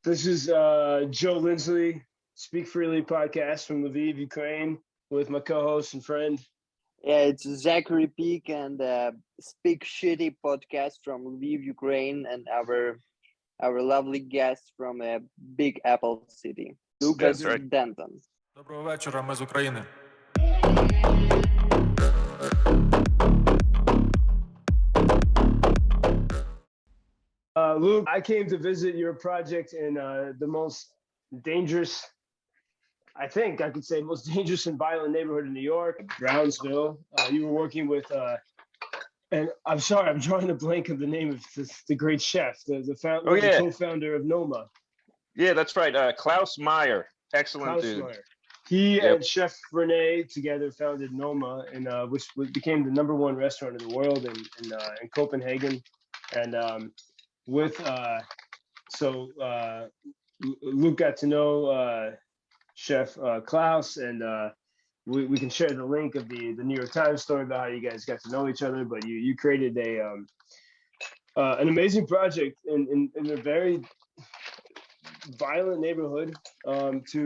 This is Joe Lindsley, Speak Freely podcast from Lviv, Ukraine, with my co-host and friend. Yeah, it's Zakhar Pikh and Speak Shitty podcast from Lviv, Ukraine, and our lovely guest from Big Apple City, Lucas Right. Denton. Доброго вечора, ми з України. Luke, I came to visit your project in the most dangerous, I think I could say, most dangerous and violent neighborhood in New York, Brownsville. You were working with, and I'm sorry, I'm drawing a blank of the name of the great chef, the co-founder of Noma. Yeah, that's right. Klaus Meyer, excellent Klaus dude. Meyer. He and Chef Rene together founded Noma, which became the #1 restaurant in the world in Copenhagen. And Luke got to know Chef Klaus, and we can share the link of the New York Times story about how you guys got to know each other. But you created an amazing project in a very violent neighborhood to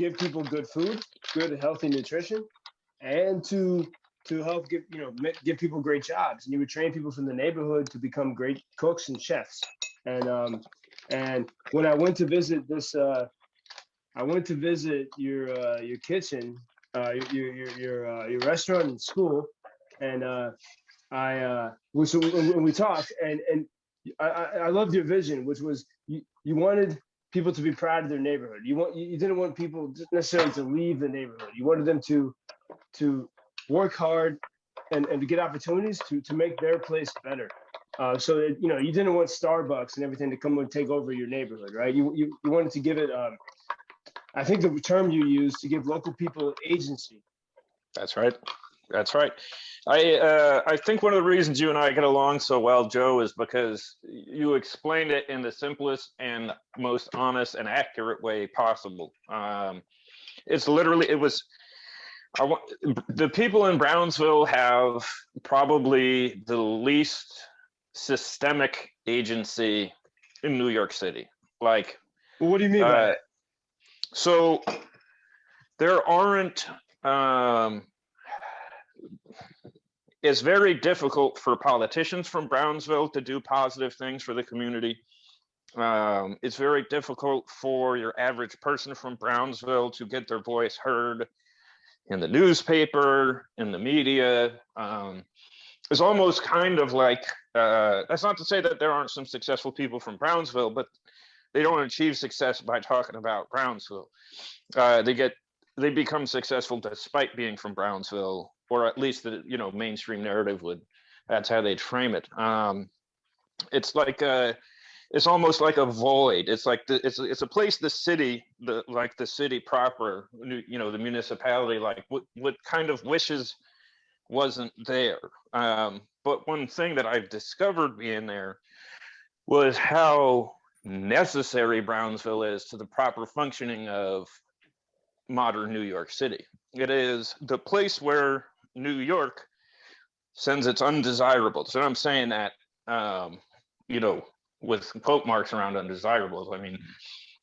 give people good food, good healthy nutrition, and to help give people great jobs. And you would train people from the neighborhood to become great cooks and chefs. And when I went to visit your kitchen, your restaurant and school, and we talked, and I loved your vision, which was you wanted people to be proud of their neighborhood. You didn't want people necessarily to leave the neighborhood. You wanted them to work hard and to get opportunities to make their place better. So that, you didn't want Starbucks and everything to come and take over your neighborhood, right? You wanted to give it, I think the term you used, to give local people agency. That's right. That's right. I think one of the reasons you and I get along so well, Joe, is because you explained it in the simplest and most honest and accurate way possible. It's literally, the people in Brownsville have probably the least systemic agency in New York City. Like, well, what do you mean by that? So there aren't, it's very difficult for politicians from Brownsville to do positive things for the community. It's very difficult for your average person from Brownsville to get their voice heard in the newspaper, in the media. It's almost kind of like, that's not to say that there aren't some successful people from Brownsville, but they don't achieve success by talking about Brownsville. They become successful despite being from Brownsville, or at least the mainstream narrative that's how they'd frame it. It's like it's almost like a void. It's like it's a place the city proper, the municipality, like what kind of wishes wasn't there. But one thing that I've discovered being there was how necessary Brownsville is to the proper functioning of modern New York City. It is the place where New York sends its undesirables. And I'm saying that, with quote marks around undesirables. I mean,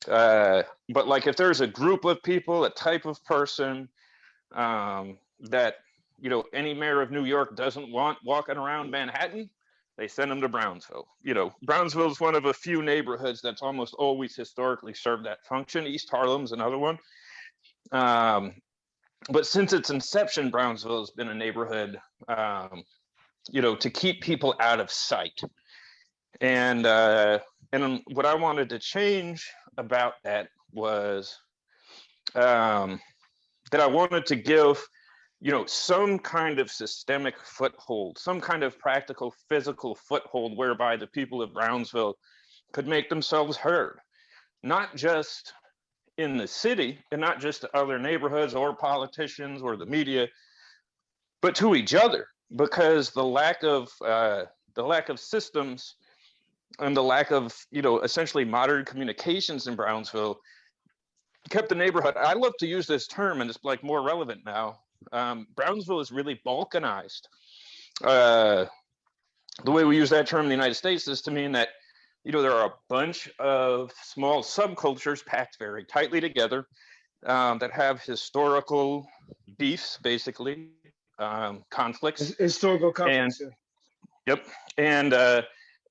but like if there's a group of people, a type of person that, any mayor of New York doesn't want walking around Manhattan, they send them to Brownsville. Brownsville is one of a few neighborhoods that's almost always historically served that function. East Harlem's another one. But since its inception, Brownsville has been a neighborhood, to keep people out of sight. And what I wanted to change about that was that I wanted to give, some kind of systemic foothold, some kind of practical physical foothold whereby the people of Brownsville could make themselves heard, not just in the city and not just to other neighborhoods or politicians or the media, but to each other, because the lack of systems and the lack of essentially modern communications in Brownsville kept the neighborhood. I love to use this term, and it's like more relevant now. Brownsville is really balkanized. The way we use that term in the United States is to mean that there are a bunch of small subcultures packed very tightly together that have historical beefs, basically, conflicts. Historical And conflicts. yep, and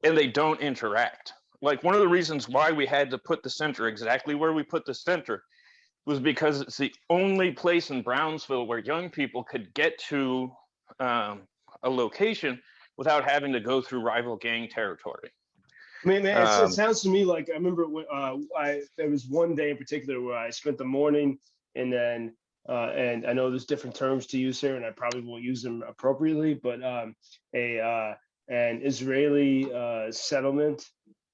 they don't interact. Like, one of the reasons why we had to put the center exactly where we put the center was because it's the only place in Brownsville where young people could get to a location without having to go through rival gang territory. I mean, man, it sounds to me like I remember when there was one day in particular where I spent the morning, and then and I know there's different terms to use here, and I probably won't use them appropriately, but an Israeli settlement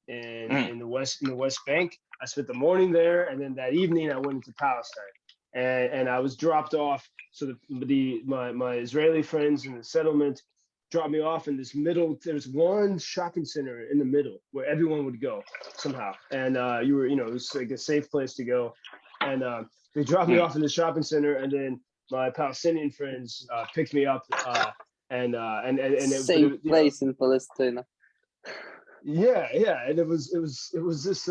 in the West Bank. I spent the morning there, and then that evening I went into Palestine, and I was dropped off. So my Israeli friends in the settlement dropped me off in this middle. There's one shopping center in the middle where everyone would go somehow, and it was like a safe place to go. And they dropped me off in the shopping center, and then my Palestinian friends picked me up, and same place in Palestine. Yeah, and it was this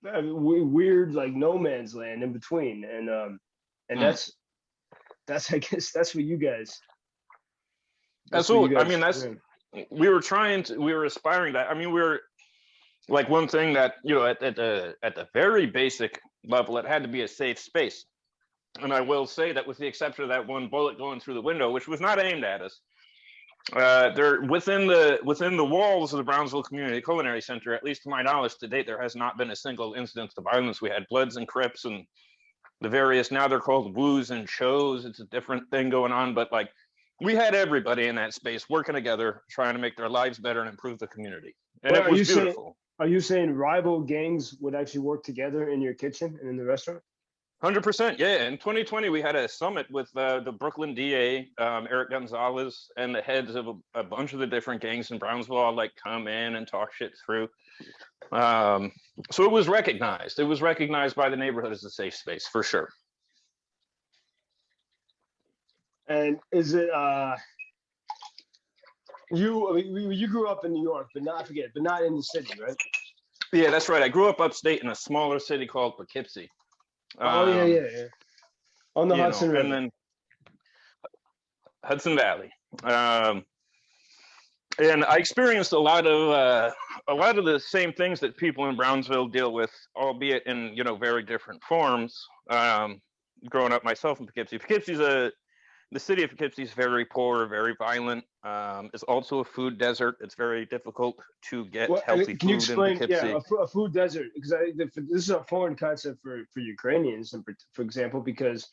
weird like no man's land in between, and that's I guess that's what you guys. Absolutely. I mean, we were aspiring to. I mean, we were like, one thing that, at the very basic level, it had to be a safe space. And I will say that, with the exception of that one bullet going through the window, which was not aimed at us, there within the walls of the Brownsville Community Culinary Center, at least to my knowledge to date, there has not been a single incident of violence. We had Bloods and Crips and the various, now they're called woos and chos. It's a different thing going on, but like, we had everybody in that space working together, trying to make their lives better and improve the community. And it was beautiful. Are you saying rival gangs would actually work together in your kitchen and in the restaurant? 100%, yeah. In 2020, we had a summit with the Brooklyn DA, Eric Gonzalez, and the heads of a bunch of the different gangs in Brownsville all like come in and talk shit through. So it was recognized. It was recognized by the neighborhood as a safe space, for sure. And is it you grew up in New York, but not in the city, right? Yeah, that's right. I grew up upstate in a smaller city called Poughkeepsie. Yeah. On the Hudson River. And then Hudson Valley. And I experienced a lot of the same things that people in Brownsville deal with, albeit in very different forms. Growing up myself in Poughkeepsie, the city of Poughkeepsie is very poor, very violent. It's also a food desert. It's very difficult to get healthy food in Poughkeepsie. Yeah, a food desert, because this is a foreign concept for Ukrainians, for example, because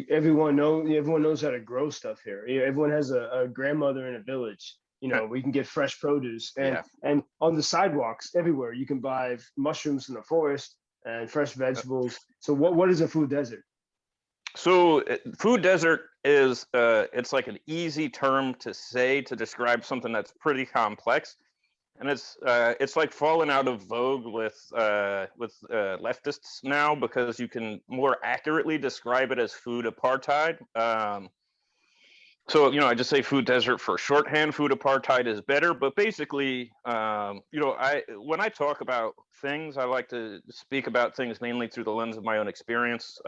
everyone knows how to grow stuff here. Everyone has a grandmother in a village. We can get fresh produce, and on the sidewalks everywhere you can buy mushrooms from the forest and fresh vegetables. So what is a food desert? So food desert is it's like an easy term to say to describe something that's pretty complex, and it's like fallen out of vogue with leftists now, because you can more accurately describe it as food apartheid. So I just say food desert for shorthand. Food apartheid is better, but basically, when I talk about things, I like to speak about things mainly through the lens of my own experience.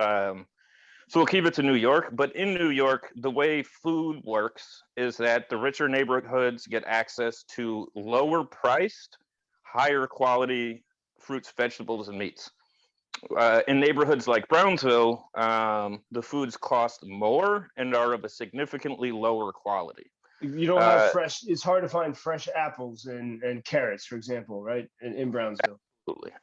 So we'll keep it to New York, but in New York, the way food works is that the richer neighborhoods get access to lower priced, higher quality fruits, vegetables, and meats. In neighborhoods like Brownsville, the foods cost more and are of a significantly lower quality. You don't have fresh, it's hard to find fresh apples and carrots, for example, right? In Brownsville.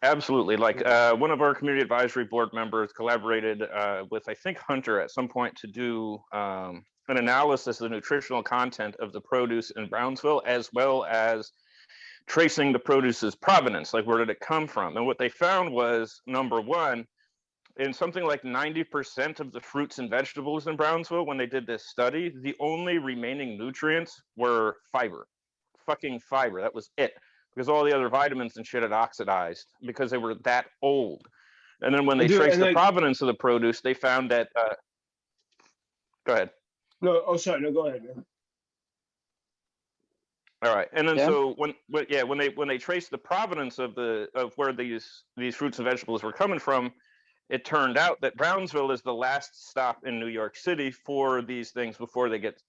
Absolutely. Like one of our community advisory board members collaborated with, I think, Hunter at some point to do an analysis of the nutritional content of the produce in Brownsville, as well as tracing the produce's provenance, like where did it come from? And what they found was, number one, in something like 90% of the fruits and vegetables in Brownsville, when they did this study, the only remaining nutrients were fiber. Fucking fiber. That was it. Because all the other vitamins and shit had oxidized because they were that old. And then when they traced the provenance of the produce, they found that. Go ahead. No, sorry. No, go ahead, man. All right, and then Yeah. so when they traced the provenance of where these fruits and vegetables were coming from, it turned out that Brownsville is the last stop in New York City for these things before they get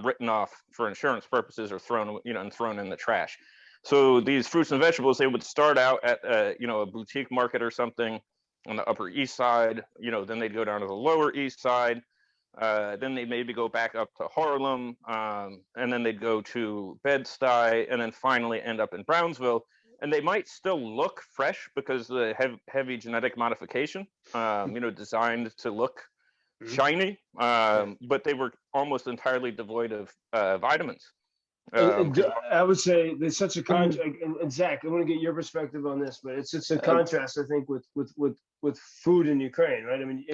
written off for insurance purposes or thrown in the trash. So these fruits and vegetables, they would start out at a boutique market or something on the Upper East Side. Then they'd go down to the Lower East Side. Then they maybe go back up to Harlem, and then they'd go to Bed-Stuy, and then finally end up in Brownsville. And they might still look fresh because of the heavy genetic modification, designed to look shiny, but they were almost entirely devoid of vitamins. I would say there's such a contrast. And Zach, I want to get your perspective on this, but it's a contrast, I think, with food in Ukraine, right? I mean,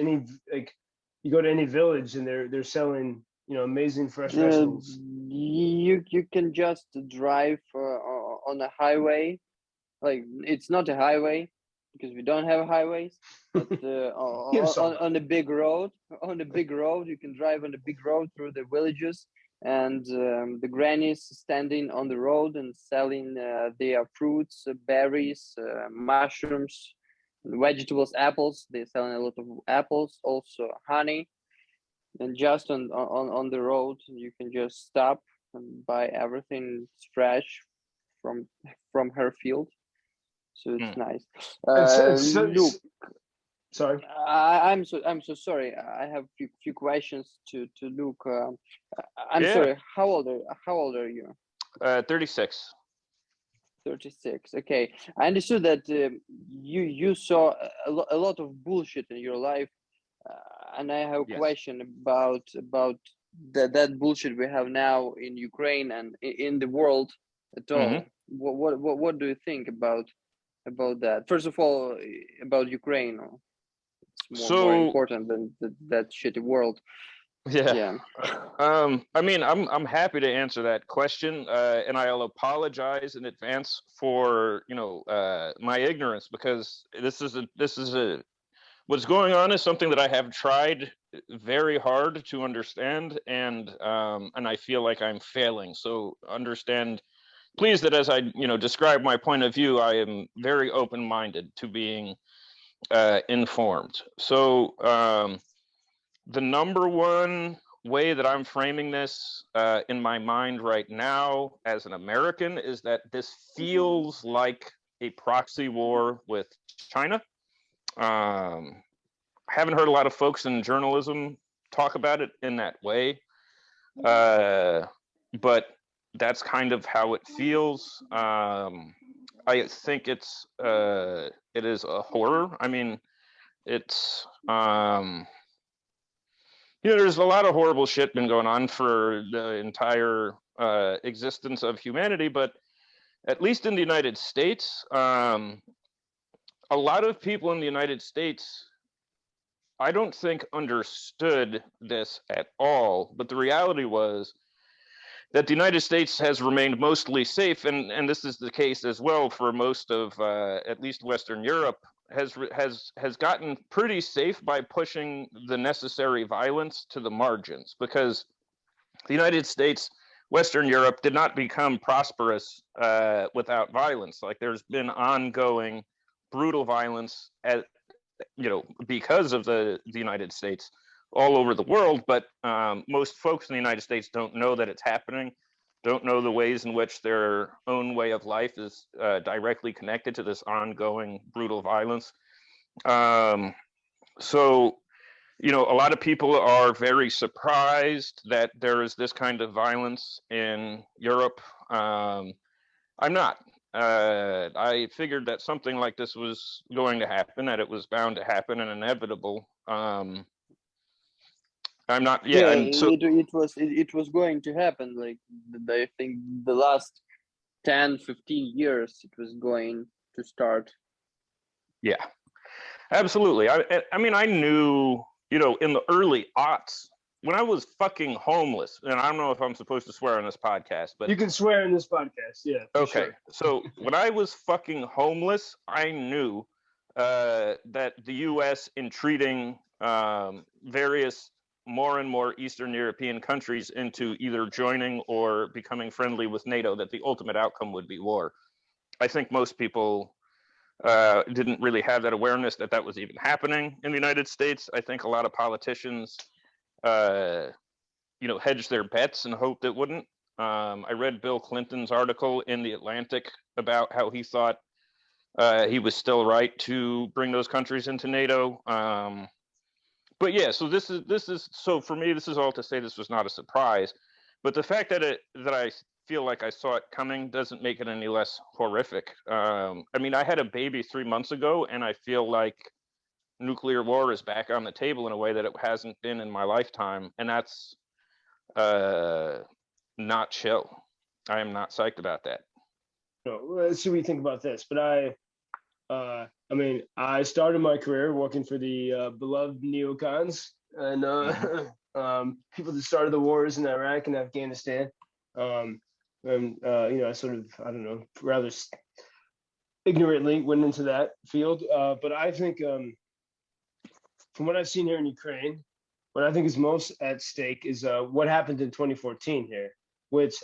you go to any village and they're selling, amazing fresh vegetables. You can just drive on a highway, like it's not a highway because we don't have highways, but on a big road, you can drive on a big road through the villages, and the grannies standing on the road and selling their fruits, berries, mushrooms, vegetables, apples. They're selling a lot of apples, also honey. And just on the road, you can just stop and buy everything fresh from her field. So it's nice. Luke, sorry. I'm so sorry. I have few questions to Luke. I'm sorry. How old are you? 36. 36. Okay, I understood that you saw a lot of bullshit in your life, and I have a question about that bullshit we have now in Ukraine and in the world at all. What do you think about that? First of all, about Ukraine. It's more important than that shitty world. Yeah. I mean, I'm happy to answer that question, and I'll apologize in advance for my ignorance, because this is what's going on is something that I have tried very hard to understand, and I feel like I'm failing. So understand, please, that as I describe my point of view, I am very open-minded to being informed. So the number one way that I'm framing this in my mind right now as an American is that this feels like a proxy war with China. I haven't heard a lot of folks in journalism talk about it in that way, but that's kind of how it feels. I think it is a horror. I mean, it's there's a lot of horrible shit been going on for the entire existence of humanity, but at least in the United States, a lot of people in the United States, I don't think understood this at all. But the reality was that the United States has remained mostly safe, and this is the case as well for most of at least Western Europe, has gotten pretty safe by pushing the necessary violence to the margins, because the United States, Western Europe did not become prosperous without violence. Like, there's been ongoing brutal violence because of the United States all over the world, but most folks in the United States don't know that it's happening, don't know the ways in which their own way of life is directly connected to this ongoing brutal violence. So, a lot of people are very surprised that there is this kind of violence in Europe. I'm not. I figured that something like this was going to happen, that it was bound to happen and inevitable. I'm not. Yeah, and so it was going to happen. Like, I think the last 10, 15 years, it was going to start. Yeah, absolutely. I mean, I knew, in the early aughts, when I was fucking homeless, and I don't know if I'm supposed to swear on this podcast, but you can swear in this podcast. Yeah. Okay. Sure. So when I was fucking homeless, I knew that the U.S. in treating various more and more Eastern European countries into either joining or becoming friendly with NATO, that the ultimate outcome would be war. I think most people didn't really have that awareness that that was even happening in the United States. I think a lot of politicians, hedged their bets and hoped it wouldn't. I read Bill Clinton's article in The Atlantic about how he thought he was still right to bring those countries into NATO. But yeah, so this is so for me, this is all to say this was not a surprise. But the fact that I feel like I saw it coming doesn't make it any less horrific. I mean, I had a baby 3 months ago, and I feel like nuclear war is back on the table in a way that it hasn't been in my lifetime, and that's not chill. I am not psyched about that. No, let's see what you think about this. But I mean, I started my career working for the beloved neocons and people that started the wars in Iraq and Afghanistan. I sort of, I don't know, rather ignorantly went into that field. But I think from what I've seen here in Ukraine, what I think is most at stake is what happened in 2014 here, which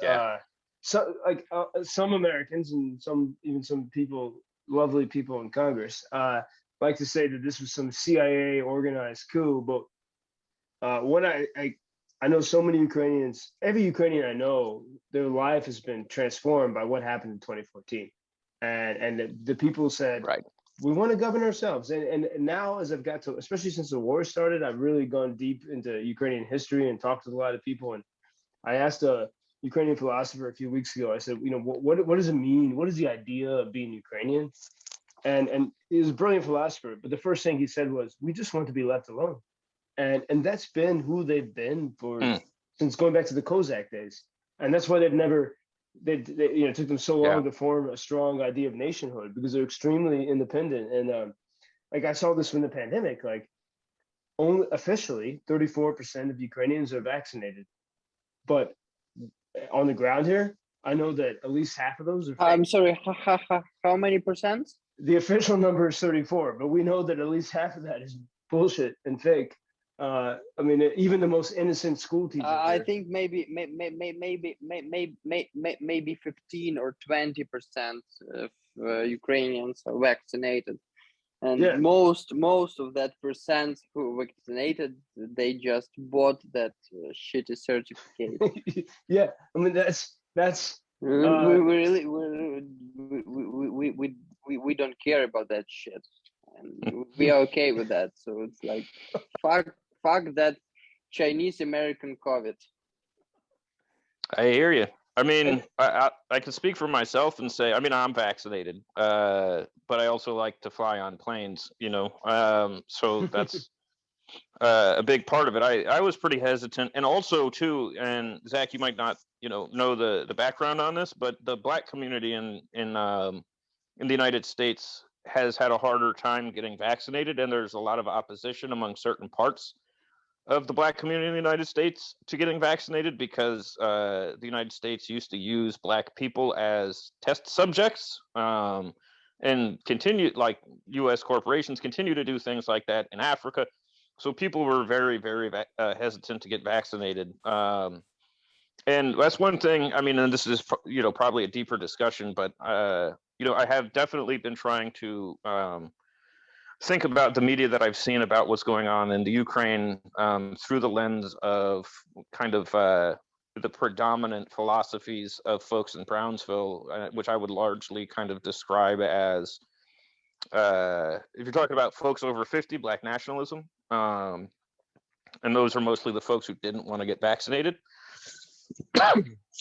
some Americans and some people, lovely people in Congress, like to say that this was some CIA organized coup. But what I know so many Ukrainians, every Ukrainian I know, their life has been transformed by what happened in 2014. And the people said, right, we want to govern ourselves. And now, as I've got to, especially since the war started, I've really gone deep into Ukrainian history and talked to a lot of people. And I asked a Ukrainian philosopher a few weeks ago, I said, what does it mean? What is the idea of being Ukrainian? And he was a brilliant philosopher, but the first thing he said was, we just want to be left alone. And that's been who they've been since going back to the Kozak days. And that's why it took them so long to form a strong idea of nationhood, because they're extremely independent. And like I saw this from the pandemic, like only officially 34% of Ukrainians are vaccinated. But on the ground here, I know that at least half of those are fake. I'm sorry, how many percent? The official number is 34, but we know that at least half of that is bullshit and fake. I mean, even the most innocent school teachers. I think maybe 15 or 20% of Ukrainians are vaccinated, and most of that percent who vaccinated, they just bought that shitty certificate. Yeah, I mean that's. We don't care about that shit, and we are okay with that. So it's like, fuck that Chinese American COVID. I hear you. I mean, I can speak for myself and say, I mean, I'm vaccinated, but I also like to fly on planes, so that's a big part of it. I was pretty hesitant, and also too, and Zach, you might not, know the background on this, but the Black community in the United States has had a harder time getting vaccinated, and there's a lot of opposition among certain parts of the Black community in the United States to getting vaccinated, because the United States used to use Black people as test subjects, and like U.S. corporations continue to do things like that in Africa. So people were very, very hesitant to get vaccinated. And that's one thing, I mean, and this is, probably a deeper discussion, but, I have definitely been trying to think about the media that I've seen about what's going on in the Ukraine through the lens of kind of the predominant philosophies of folks in Brownsville, which I would largely kind of describe as, if you're talking about folks over 50, Black nationalism, and those are mostly the folks who didn't want to get vaccinated.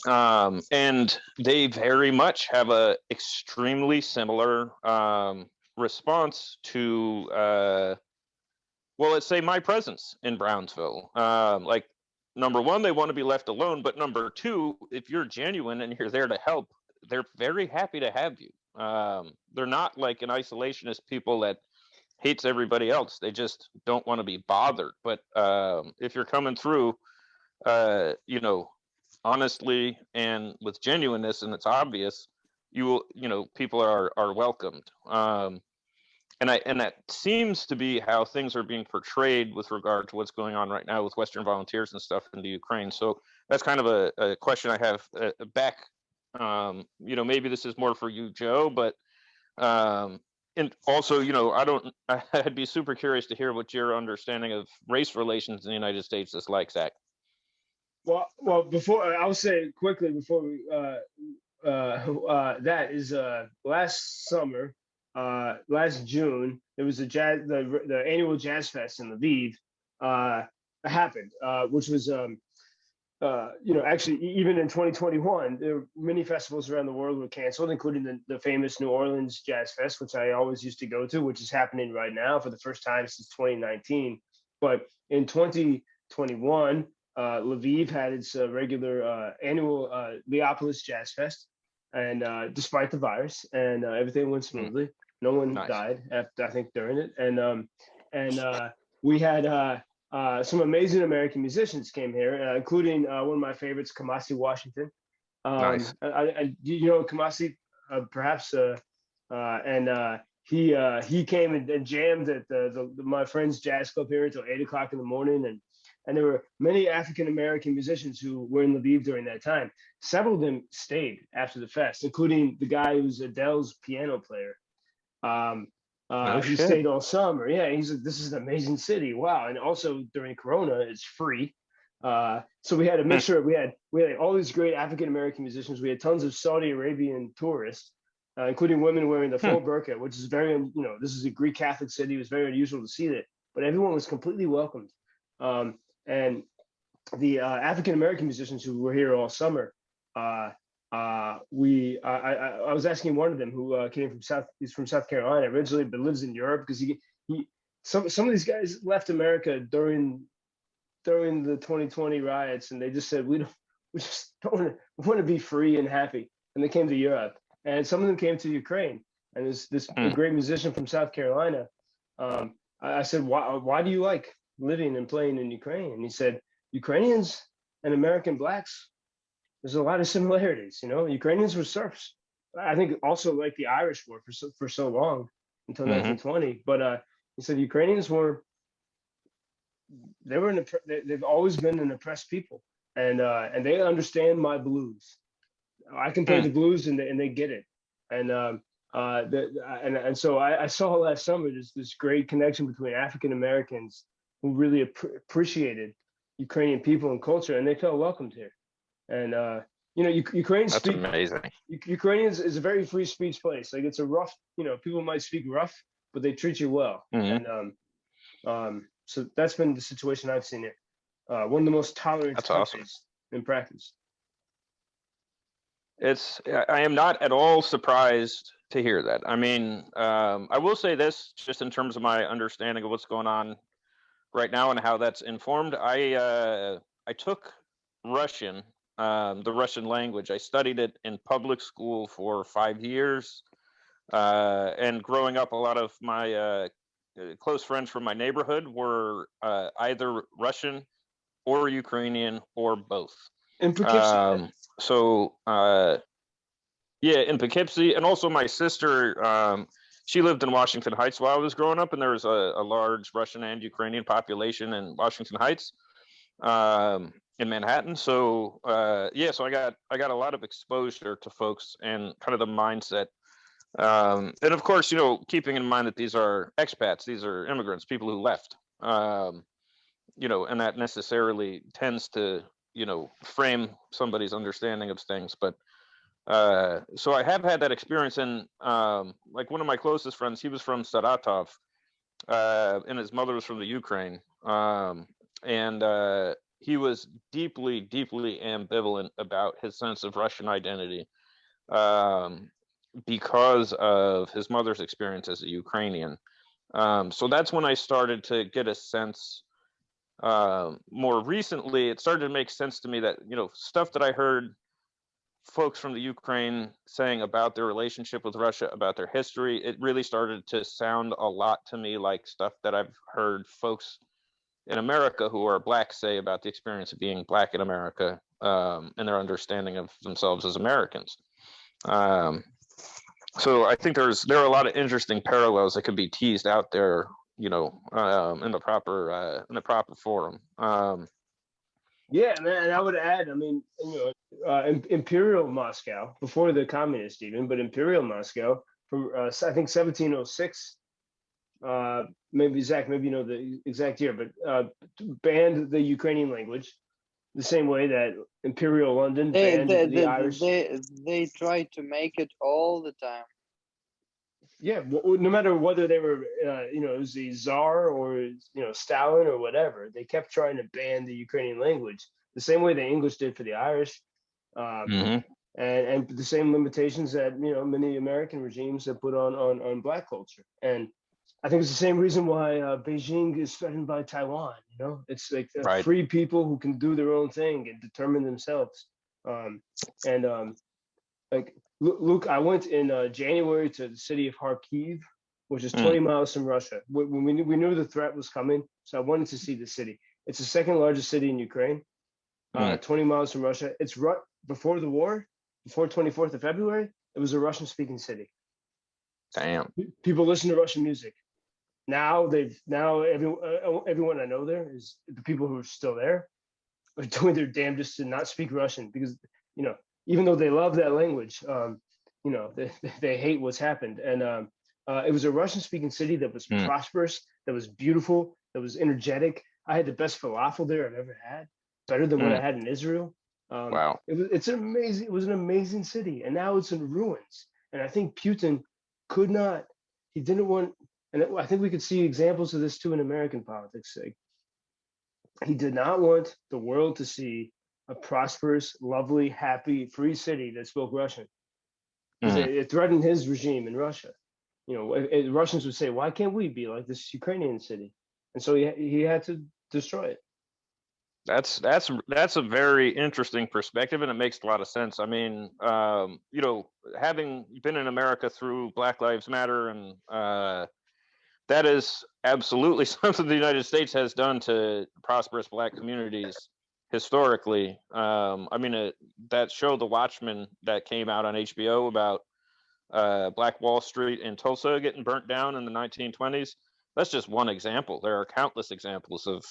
And they very much have a extremely similar response to, let's say my presence in Brownsville. Like, number one, they want to be left alone, but number two, if you're genuine and you're there to help, they're very happy to have you. They're not like an isolationist people that hates everybody else. They just don't want to be bothered. But if you're coming through, honestly and with genuineness, and it's obvious, you will, people are welcomed. And and that seems to be how things are being portrayed with regard to what's going on right now with Western volunteers and stuff in the Ukraine. So that's kind of a question I have back. Maybe this is more for you, Joe, but and also, I'd be super curious to hear what your understanding of race relations in the United States is like, Zach. Well, before I'll say quickly before we that is last summer, last June, there was the annual Jazz Fest in Lviv happened, which was actually even in 2021, there were many festivals around the world were canceled, including the famous New Orleans Jazz Fest, which I always used to go to, which is happening right now for the first time since 2019. But in 2021, Lviv had its regular annual Leopolis Jazz Fest, and despite the virus, and everything went smoothly. No one died after, I think, during it, and we had some amazing American musicians came here, including one of my favorites, Kamasi Washington. Nice. You know Kamasi, perhaps, and he came and jammed at my friend's jazz club here until 8 o'clock in the morning, and there were many African American musicians who were in Lviv during that time. Several of them stayed after the fest, including the guy who's Adele's piano player. He stayed all summer. Yeah, he's like, this is an amazing city. Wow. And also during Corona, it's free. So we had a mixture. We had all these great African American musicians. We had tons of Saudi Arabian tourists, including women wearing the full burqa, which is very, this is a Greek Catholic city. It was very unusual to see that, but everyone was completely welcomed. And the African American musicians who were here all summer, I was asking one of them who came from he's from South Carolina originally, but lives in Europe because some of these guys left America during the 2020 riots, and they just said we just don't want to be free and happy, and they came to Europe, and some of them came to Ukraine, and this great musician from South Carolina, I said, why do you like living and playing in Ukraine? And he said, Ukrainians and American blacks, there's a lot of similarities. Ukrainians were serfs. I think also like the Irish were for so long until 1920. But he said Ukrainians they've always been an oppressed people, and they understand my blues. I can play the blues and they get it. And so I saw last summer this great connection between African Americans who really appreciated Ukrainian people and culture, and they felt welcomed here. And Ukraine's That's amazing. Ukrainians is a very free speech place. Like it's a rough, people might speak rough, but they treat you well. And so that's been the situation I've seen it. One of the most tolerant countries in practice. I am not at all surprised to hear that. I mean, I will say this, just in terms of my understanding of what's going on right now and how that's informed. I took Russian, the Russian language. I studied it in public school for 5 years. And growing up, a lot of my close friends from my neighborhood were either Russian or Ukrainian or both. In Poughkeepsie. In Poughkeepsie. And also my sister, she lived in Washington Heights while I was growing up, and there was a large Russian and Ukrainian population in Washington Heights, in Manhattan. So so I got a lot of exposure to folks and kind of the mindset. And of course, keeping in mind that these are expats, these are immigrants, people who left, and that necessarily tends to, frame somebody's understanding of things. But so I have had that experience, and like one of my closest friends, he was from Saratov, and his mother was from the Ukraine, and he was deeply, deeply ambivalent about his sense of Russian identity, because of his mother's experience as a Ukrainian. So that's when I started to get a sense. More recently, it started to make sense to me that, stuff that I heard folks from the Ukraine saying about their relationship with Russia, about their history, it really started to sound a lot to me like stuff that I've heard folks in America who are Black say about the experience of being Black in America, and their understanding of themselves as Americans. So I think there are a lot of interesting parallels that could be teased out there, in the proper forum. Yeah, man, and I would add, I mean, Imperial Moscow before the communist even, but Imperial Moscow from I think 1706. Maybe Zach, maybe you know the exact year, but banned the Ukrainian language the same way that Imperial London banned the Irish. They try to make it all the time. Yeah, no matter whether they were, it was the Tsar or Stalin or whatever, they kept trying to ban the Ukrainian language the same way the English did for the Irish, Mm-hmm. and the same limitations that many American regimes have put on Black culture. And I think it's the same reason why Beijing is threatened by Taiwan. It's like Right. free people who can do their own thing and determine themselves. And like Luke, I went in January to the city of Kharkiv, which is 20 miles from Russia. When we knew the threat was coming, so I wanted to see the city. It's the second largest city in Ukraine, 20 miles from Russia. It's before the war, before 24th of February, it was a Russian-speaking city. Damn. People listen to Russian music. Now everyone I know there is the people who are still there are doing their damnedest to not speak Russian because even though they love that language, they hate what's happened. And it was a Russian-speaking city that was prosperous, that was beautiful, that was energetic. I had the best falafel there I've ever had, better than what I had in Israel. Wow. It's amazing. It was an amazing city, and now it's in ruins. And I think Putin could not. He didn't want. And I think we could see examples of this too in American politics. Like, he did not want the world to see a prosperous, lovely, happy, free city that spoke Russian. It threatened his regime in Russia. Russians would say, "Why can't we be like this Ukrainian city?" And so he had to destroy it. That's a very interesting perspective, and it makes a lot of sense. I mean, having been in America through Black Lives Matter, and that is absolutely something the United States has done to prosperous Black communities historically. I mean, that show, The Watchmen, that came out on HBO about Black Wall Street in Tulsa getting burnt down in the 1920s. That's just one example. There are countless examples of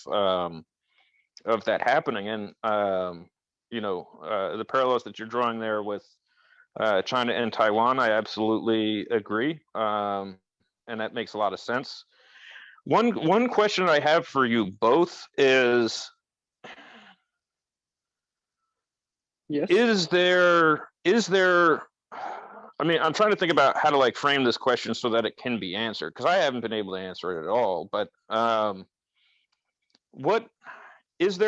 that happening, and the parallels that you're drawing there with China and Taiwan, I absolutely agree, and that makes a lot of sense. One question I have for you both is, yes, is there I mean, I'm trying to think about how to frame this question so that it can be answered, because I haven't been able to answer it at all. But what is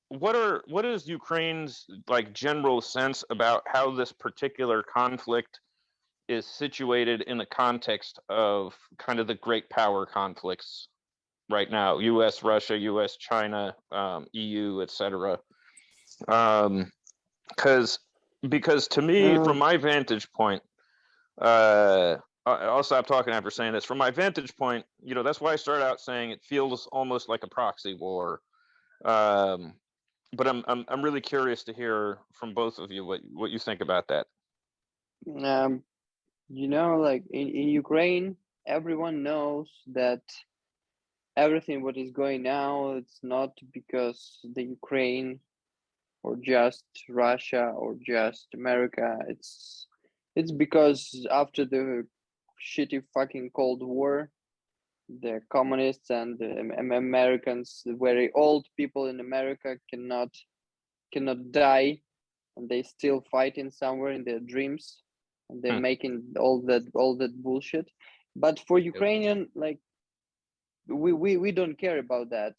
what is Ukraine's general sense about how this particular conflict is situated in the context of kind of the great power conflicts right now, U.S. Russia, U.S. China, EU, etc. Because to me, from my vantage point, I'll stop talking after saying this. From my vantage point, that's why I started out saying it feels almost like a proxy war. But I'm really curious to hear from both of you what you think about that. In Ukraine, everyone knows that everything what is going now, it's not because the Ukraine or just Russia or just America. It's because after the shitty fucking Cold War, the communists and the Americans, the very old people in America cannot die, and they still fighting somewhere in their dreams, and they're making all that bullshit. But for Ukrainian, we don't care about that.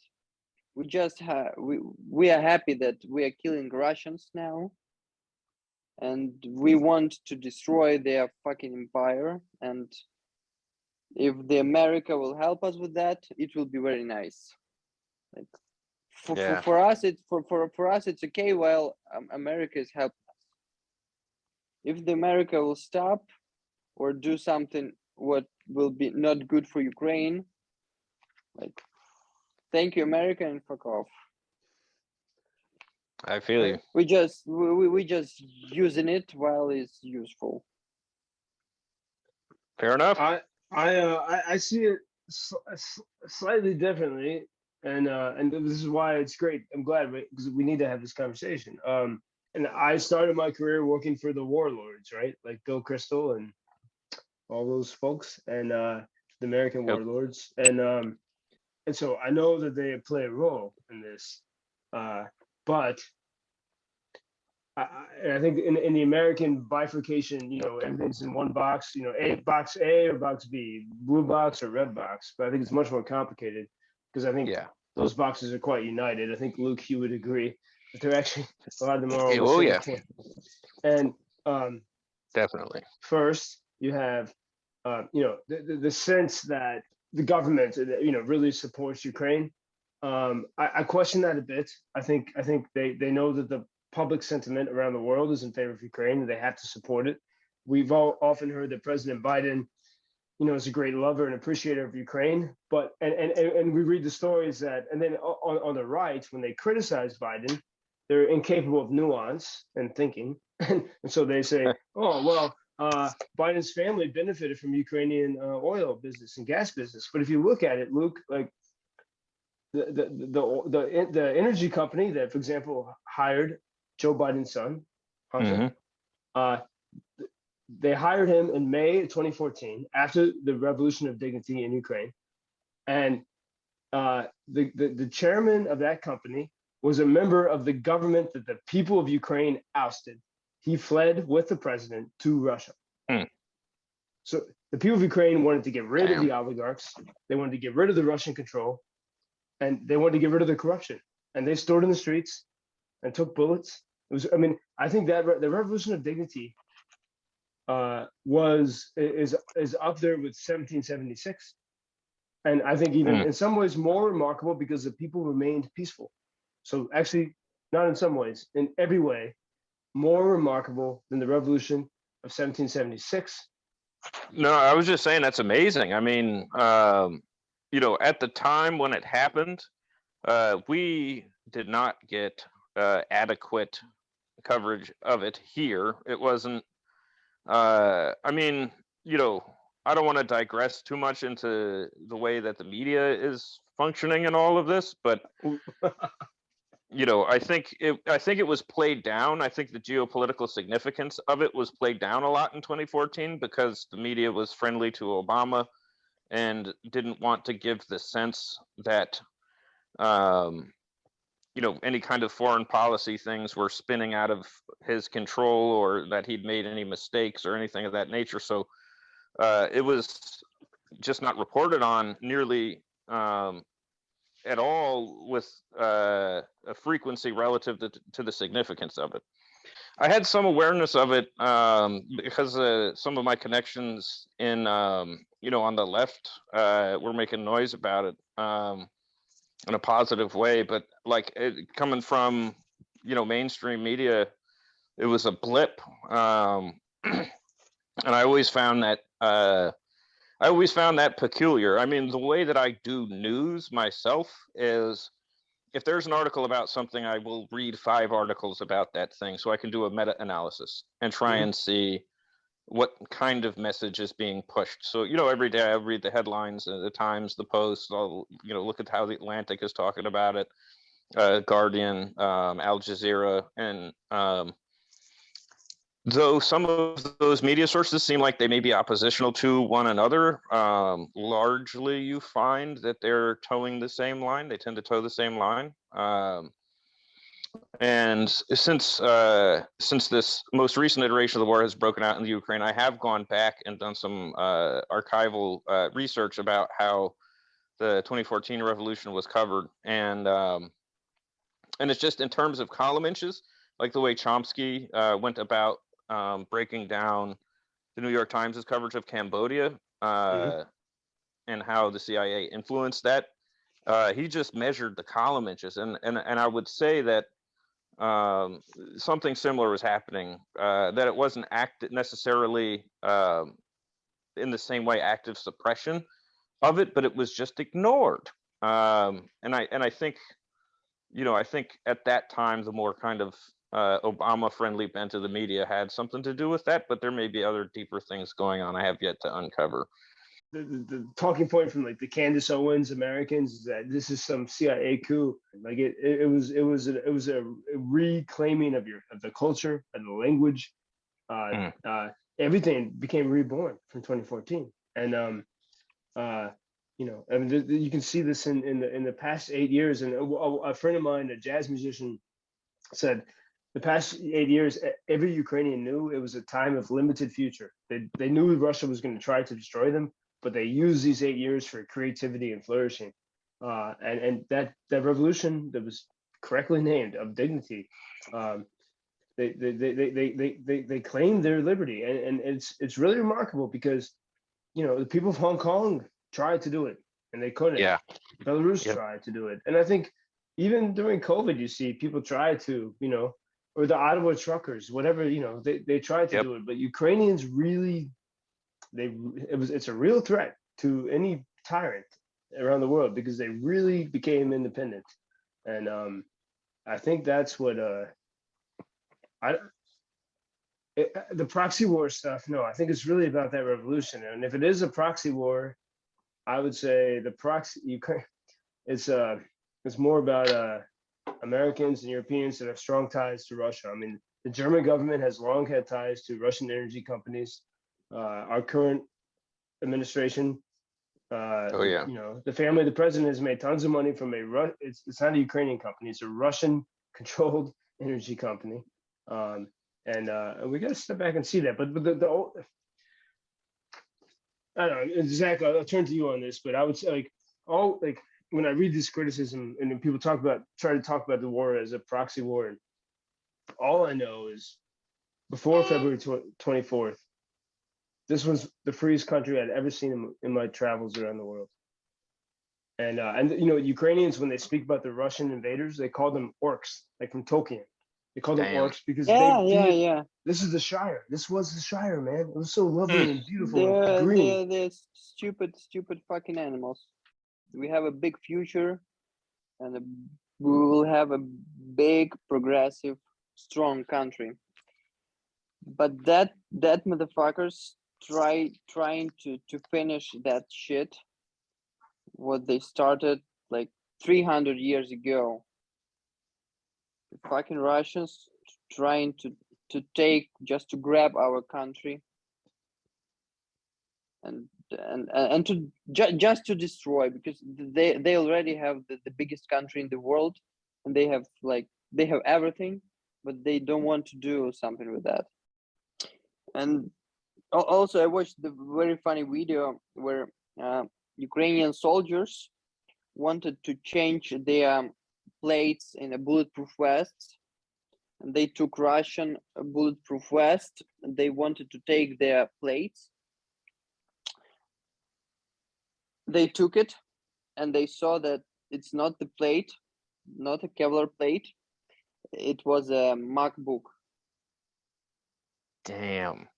We just we are happy that we are killing Russians now, and we want to destroy their fucking empire. And if the America will help us with that, it will be very nice. For us, it's okay while America is helping us. If the America will stop or do something what will be not good for Ukraine, thank you, America, and fuck off. I feel you. We just using it while it's useful. Fair enough. I see it slightly differently, and this is why it's great. I'm glad because we need to have this conversation. And I started my career working for the warlords, right? Like Bill Crystal and all those folks, and the American Yep. warlords, and so I know that they play a role in this, but I think in the American bifurcation, you know, everything's in one box, you know, box A or box B, blue box or red box. But I think it's much more complicated because I think Yeah. those boxes are quite united. I think Luke, you would agree that they're actually a lot of them are all the Oh, same yeah. camp. And Definitely. first, you have you know the sense that the government you know really supports Ukraine. I question that a bit. I think they know that the public sentiment around the world is in favor of Ukraine and they have to support it. We've all often heard that President Biden, you know, is a great lover and appreciator of Ukraine, but and we read the stories that, and then on the right, when they criticize Biden, they're incapable of nuance and thinking, and so they say, oh well, Biden's family benefited from Ukrainian oil business and gas business, but if you look at it, Luke, like the energy company that, for example, hired Joe Biden's son, Hunter, Mhm. they hired him in May of 2014 after the Revolution of Dignity in Ukraine, and the chairman of that company was a member of the government that the people of Ukraine ousted. He fled with the president to Russia. Hmm. So the people of Ukraine wanted to get rid of Damn. the oligarchs. They wanted to get rid of the Russian control, and they wanted to get rid of the corruption. And they stood in the streets and took bullets. It was, I mean, I think that the Revolution of Dignity is up there with 1776, and I think even in some ways more remarkable because the people remained peaceful. So actually, not in some ways, in every way, more remarkable than the Revolution of 1776. No, I was just saying that's amazing. I mean, you know, at the time when it happened, we did not get adequate coverage of it here. It wasn't. I mean, you know, I don't want to digress too much into the way that the media is functioning in all of this, but you know, I think it was played down. I think the geopolitical significance of it was played down a lot in 2014 because the media was friendly to Obama and didn't want to give the sense that you know, any kind of foreign policy things were spinning out of his control or that he'd made any mistakes or anything of that nature. So it was just not reported on nearly at all with a frequency relative to the significance of it. I had some awareness of it because some of my connections in, you know, on the left were making noise about it in a positive way. But like coming from, you know, mainstream media, it was a blip. And I always found that peculiar. I mean, the way that I do news myself is if there's an article about something, I will read 5 articles about that thing so I can do a meta-analysis and try and see what kind of message is being pushed. So, you know, every day I read the headlines, the Times, the Post, I'll, you know, look at how the Atlantic is talking about it, Guardian, Al Jazeera, and though some of those media sources seem like they may be oppositional to one another, largely you find that they're towing the same line. They tend to toe the same line. And since this most recent iteration of the war has broken out in the Ukraine, I have gone back and done some archival research about how the 2014 revolution was covered, and it's just in terms of column inches, like the way Chomsky went about breaking down the New York Times' coverage of Cambodia and how the CIA influenced that. He just measured the column inches, and I would say that something similar was happening. That it wasn't necessarily in the same way active suppression of it, but it was just ignored. And I think I think at that time, the more kind of Obama-friendly bent of the media had something to do with that, but there may be other deeper things going on I have yet to uncover. The talking point from like the Candace Owens Americans is that this is some CIA coup. Like it was a reclaiming of the culture and the language. Everything became reborn from 2014, and I mean, you can see this in the past 8 years. And a friend of mine, a jazz musician, said the past 8 years, every Ukrainian knew it was a time of limited future. They knew Russia was going to try to destroy them, but they used these 8 years for creativity and flourishing. And that revolution that was correctly named of dignity, they claimed their liberty, and it's really remarkable because the people of Hong Kong tried to do it and they couldn't. Yeah. Belarus tried to do it, and I think even during COVID, you see people try to, or the Ottawa truckers, whatever, they tried to do it, but Ukrainians really, it's a real threat to any tyrant around the world because they really became independent, and I think that's what the proxy war stuff. No, I think it's really about that revolution, and if it is a proxy war, I would say the proxy it's more about Americans and Europeans that have strong ties to Russia. I mean, the German government has long had ties to Russian energy companies. Our current administration, the family of the president has made tons of money from it's not a Ukrainian company, it's a Russian-controlled energy company. And we got to step back and see that. But I don't know, Zach, I'll turn to you on this, but I would say when I read this criticism and then people try to talk about the war as a proxy war, and all I know is before February 24th, this was the freest country I'd ever seen in my travels around the world. And Ukrainians, when they speak about the Russian invaders, they call them orcs, like from Tolkien. They call them orcs because this is the Shire. This was the Shire, man. It was so lovely and beautiful and green. They're stupid fucking animals. We have a big future, and we will have a big, progressive, strong country. But that motherfuckers trying to finish that shit, what they started like 300 years ago. The fucking Russians trying to take, just to grab our country and to just to destroy, because they already have the biggest country in the world, and they have everything, but they don't want to do something with that. And also I watched the very funny video where Ukrainian soldiers wanted to change their plates in a bulletproof vests, and they took Russian bulletproof vest, and they wanted to take their plates. They took it, and they saw that it's not the plate, not a Kevlar plate. It was a MacBook. Damn.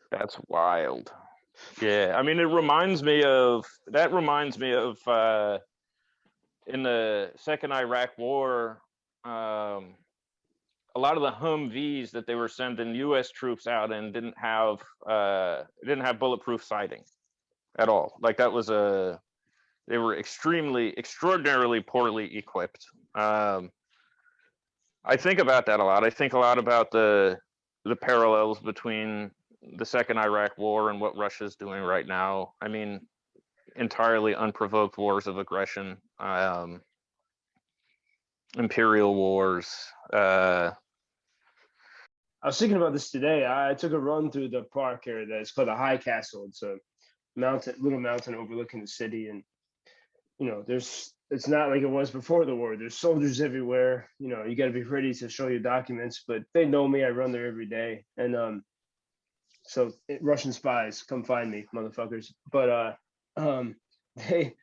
That's wild. Yeah, I mean, that reminds me of in the second Iraq War, a lot of the Humvees that they were sending U.S. troops out in didn't have bulletproof siding at all. Like they were extraordinarily poorly equipped. I think about that a lot. I think a lot about the parallels between the second Iraq War and what Russia's doing right now. I mean, entirely unprovoked wars of aggression, imperial wars. I was thinking about this today. I took a run through the park here that's called the High Castle. It's a little mountain overlooking the city, and it's not like it was before the war. There's soldiers everywhere. You got to be ready to show your documents, but they know me. I run there every day, and so Russian spies, come find me, motherfuckers. But they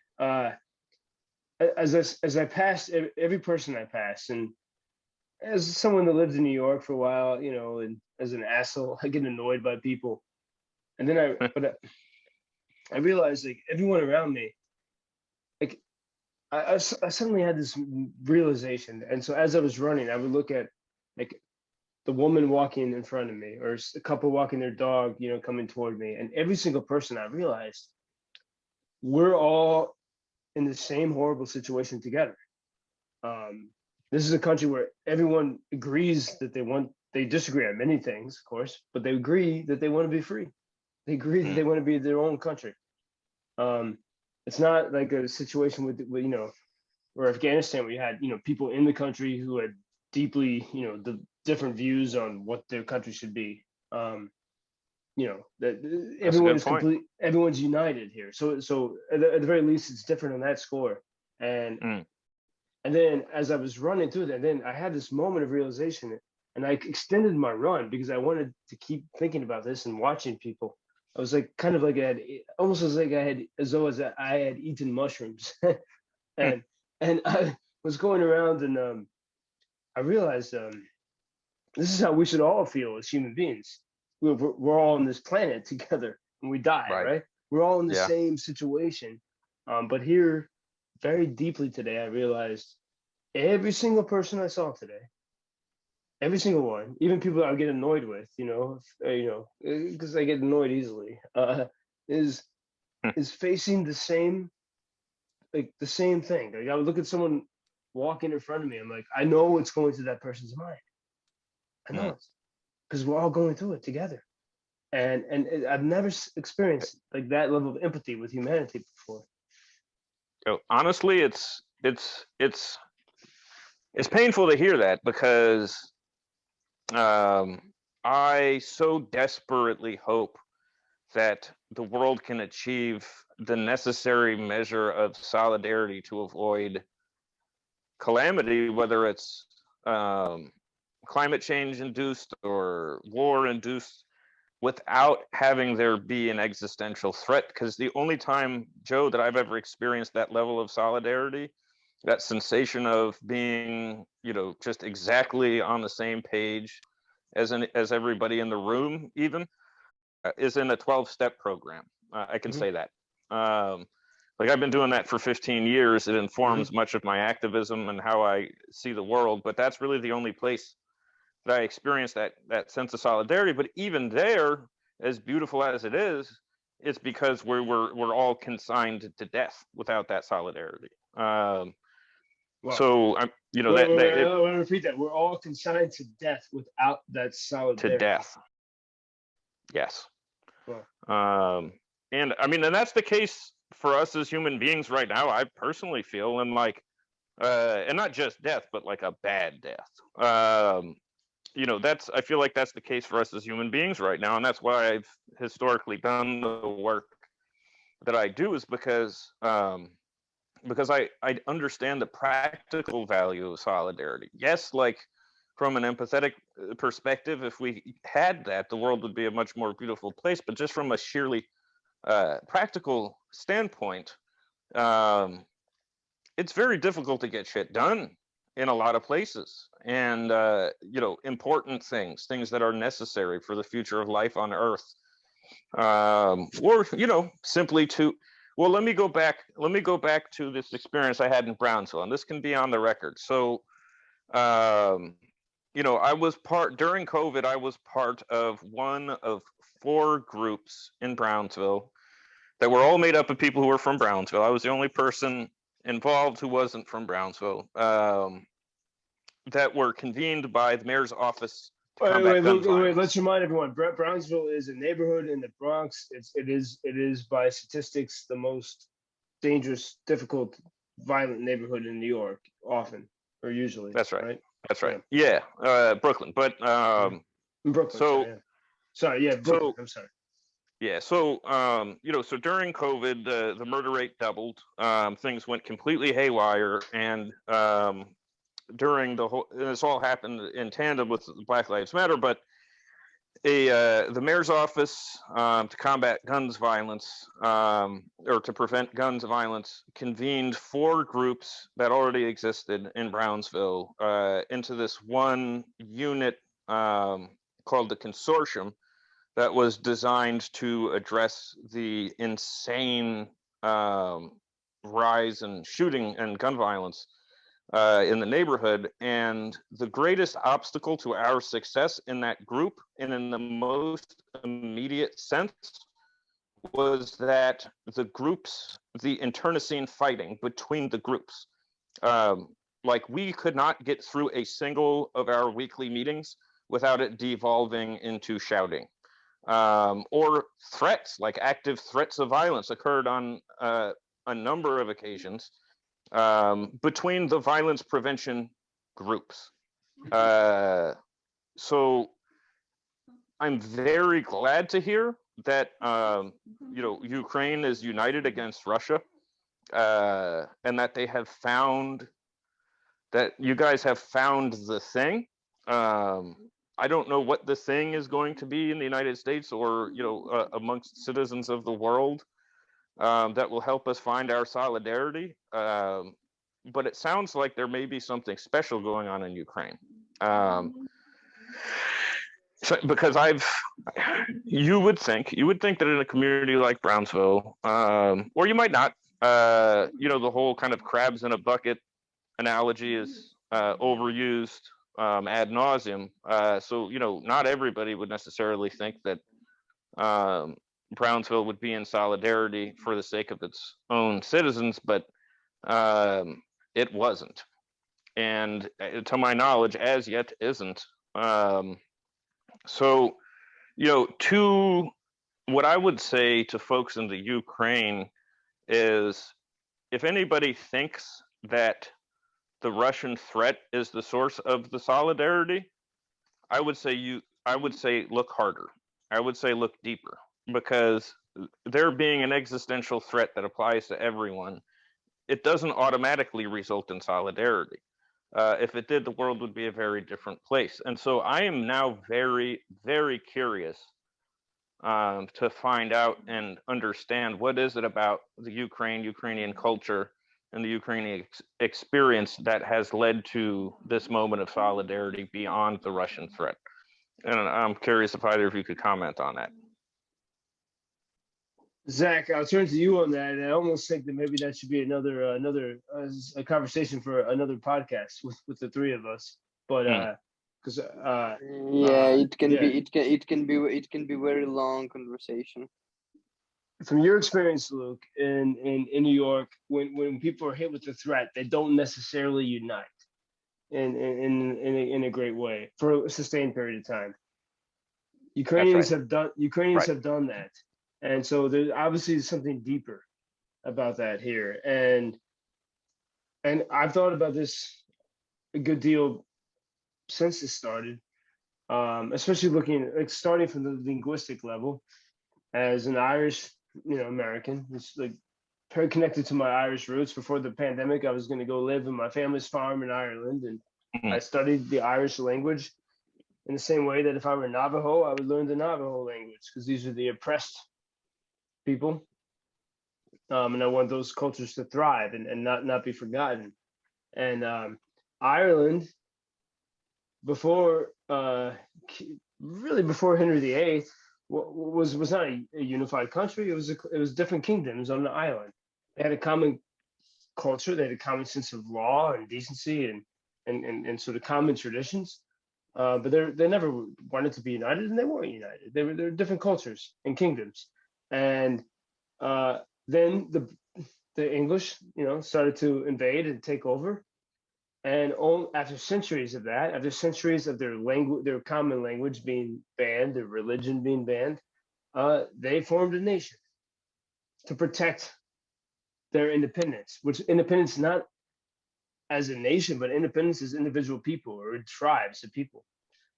as I passed every person I passed, and as someone that lived in New York for a while, and as an asshole, I get annoyed by people, and then I realized, like, everyone around me, like, I suddenly had this realization, and so as I was running, I would look at like the woman walking in front of me, or a couple walking their dog, coming toward me, and every single person, I realized we're all in the same horrible situation together. This is a country where everyone agrees that they disagree on many things, of course, but they agree that they want to be free. They agree that they want to be their own country. It's not like a situation with or Afghanistan, where you had, people in the country who had deeply, the different views on what their country should be. That everyone is complete, everyone's united here. So at the very least, it's different on that score. And then as I was running through that, then I had this moment of realization, and I extended my run because I wanted to keep thinking about this and watching people. I was like, kind of like almost as like I had eaten mushrooms, and I was going around, and I realized this is how we should all feel as human beings. We're all on this planet together, and we die, right? We're all in the same situation. But here, very deeply today, I realized every single person I saw today, every single one, even people that I get annoyed with, because I get annoyed easily, is facing the same thing. Like, I would look at someone walking in front of me, I'm like, I know what's going through that person's mind. I know it, because we're all going through it together. And I've never experienced like that level of empathy with humanity before. Honestly, it's painful to hear that, because I so desperately hope that the world can achieve the necessary measure of solidarity to avoid calamity, whether it's climate change induced or war induced, without having there be an existential threat. Because the only time, Joe, that I've ever experienced that level of solidarity, that sensation of being, just exactly on the same page as everybody in the room, even, is in a 12-step program. I can say that. Like, I've been doing that for 15 years. It informs much of my activism and how I see the world, but that's really the only place that I experience that sense of solidarity. But even there, as beautiful as it is, it's because we're all consigned to death without that solidarity. So I'm, I want to repeat that. We're all consigned to death without that solidarity. To death. Yes. Wow. And I mean, and that's the case for us as human beings right now. I personally feel, and and not just death, but like a bad death. I feel like that's the case for us as human beings right now, and that's why I've historically done the work that I do, is because I understand the practical value of solidarity. Yes, like, from an empathetic perspective, if we had that, the world would be a much more beautiful place. But just from a sheerly practical standpoint, it's very difficult to get shit done in a lot of places, and important things that are necessary for the future of life on Earth, or simply to. Well, let me go back to this experience I had in Brownsville, and this can be on the record. So, I was during COVID, I was part of one of 4 groups in Brownsville that were all made up of people who were from Brownsville. I was the only person involved who wasn't from Brownsville, that were convened by the mayor's office to combat gun violence. Let's remind everyone, Brownsville is a neighborhood in the Bronx. It is by statistics the most dangerous, difficult, violent neighborhood in New York, often or usually. That's right. That's right. Yeah, Brooklyn. But Brooklyn. Brooklyn. I'm sorry. Yeah. So so during COVID, the murder rate doubled. Things went completely haywire, and during this all happened in tandem with Black Lives Matter. But the mayor's office, to combat guns violence, or to prevent guns violence, convened 4 groups that already existed in Brownsville into this one unit called the Consortium, that was designed to address the insane rise in shooting and gun violence in the neighborhood. And the greatest obstacle to our success in that group, and in the most immediate sense, was that the internecine fighting between the groups. Like, we could not get through a single of our weekly meetings without it devolving into shouting. Or threats, like active threats of violence, occurred on a number of occasions between the violence prevention groups. So I'm very glad to hear that Ukraine is united against Russia, and that you guys have found the thing. I don't know what the thing is going to be in the United States, or amongst citizens of the world, that will help us find our solidarity. But it sounds like there may be something special going on in Ukraine. Because you would think that in a community like Brownsville, or you might not, the whole kind of crabs in a bucket analogy is overused ad nauseum. So not everybody would necessarily think that Brownsville would be in solidarity for the sake of its own citizens, but it wasn't, and to my knowledge, as yet isn't. So, to what I would say to folks in the Ukraine is, if anybody thinks that the Russian threat is the source of the solidarity, I would say look harder. I would say look deeper, because there being an existential threat that applies to everyone, it doesn't automatically result in solidarity. If it did, the world would be a very different place. And so I am now very, very curious to find out and understand what is it about the Ukrainian culture, and the Ukrainian experience that has led to this moment of solidarity beyond the Russian threat. And I'm curious if either of you could comment on that. Zach, I'll turn to you on that, and I almost think that maybe that should be another a conversation for another podcast with the three of us. But because it can be very long conversation. From your experience, Luke, in New York, when people are hit with the threat, they don't necessarily unite in a great way for a sustained period of time. Ukrainians have done that. And so there's obviously something deeper about that here. And I've thought about this a good deal since it started, especially starting from the linguistic level. As an Irish, American, it's like very connected to my Irish roots. Before the pandemic, I was going to go live in my family's farm in Ireland, and I studied the Irish language in the same way that if I were Navajo, I would learn the Navajo language, because these are the oppressed people, and I want those cultures to thrive and not be forgotten. And Ireland, before Henry VIII, was not a unified country. It was different kingdoms on the island. They had a common culture. They had a common sense of law and decency and sort of common traditions. But they never wanted to be united, and they weren't united. They were different cultures and kingdoms. And then the English, started to invade and take over. And after centuries of that, after centuries of their common language being banned, their religion being banned, they formed a nation to protect their independence. Which independence not as a nation, but independence as individual people or tribes of people.